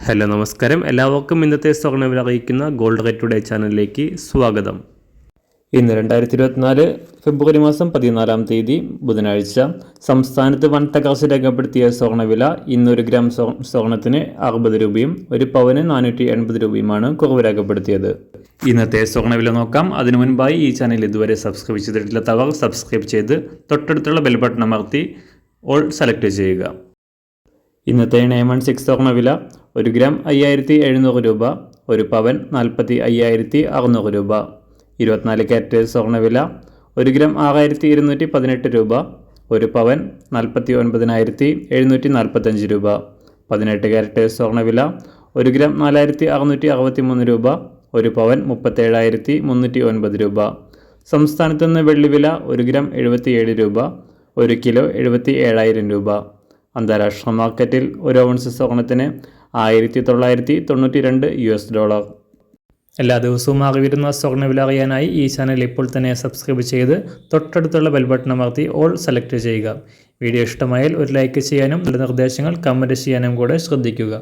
Hello നമസ്കാരം, എല്ലാവർക്കും ഇന്നത്തെ സ്വർണ്ണവില അറിയിക്കുന്ന ഗോൾഡ് റേറ്റ് ടുഡേ ചാനലിലേക്ക് സ്വാഗതം. ഇന്ന് 2024 ഫെബ്രുവരി മാസം 14-ാം തീയതി ബുധനാഴ്ച. സംസ്ഥാനത്ത് വൻ തകർച്ച രേഖപ്പെടുത്തിയ സ്വർണ്ണവില. ഇന്ന് 1 ഗ്രാം സ്വർണത്തിന് 60 രൂപയും 1 പവന് 480 രൂപയുമാണ് കുറവ് രേഖപ്പെടുത്തിയത്. ഇന്നത്തെ സ്വർണ്ണവില നോക്കാം. അതിനു മുൻപായി ഈ ചാനൽ ഇതുവരെ സബ്സ്ക്രൈബ് ചെയ്തിട്ടില്ലാത്തവർ സബ്സ്ക്രൈബ് ചെയ്ത് തൊട്ടടുത്തുള്ള ബെൽ ബട്ടൺ അമർത്തി ഓൾ സെലക്ട് ചെയ്യുക. ഇന്നത്തെ 916 സ്വർണ്ണവില 1 ഗ്രാം 5700 രൂപ, 1 പവൻ 45,600 രൂപ. 24 ക്യാരറ്റ് സ്വർണ്ണവില 1 ഗ്രാം 6218 രൂപ, 1 പവൻ 49,745 രൂപ. 18 ക്യാരറ്റ് സ്വർണ്ണവില 1 ഗ്രാം 4663 രൂപ, 1 പവൻ 37,309 രൂപ. സംസ്ഥാനത്ത് നിന്ന് വെള്ളിവില 1 ഗ്രാം 77 രൂപ, 1 കിലോ 77,000 രൂപ. അന്താരാഷ്ട്ര മാർക്കറ്റിൽ 1 ഔൺസ് സ്വർണത്തിന് $1992. എല്ലാ ദിവസവും മാറി വരുന്ന സ്വർണ്ണവില അറിയാനായി ഈ ചാനൽ ഇപ്പോൾ തന്നെ സബ്സ്ക്രൈബ് ചെയ്ത് തൊട്ടടുത്തുള്ള ബെൽ ബട്ടൺ അമർത്തി ഓൾ സെലക്ട് ചെയ്യുക. വീഡിയോ ഇഷ്ടമായാൽ ഒരു ലൈക്ക് ചെയ്യാനും നല്ല നിർദ്ദേശങ്ങൾ കമൻറ്റ് ചെയ്യാനും കൂടെ ശ്രദ്ധിക്കുക.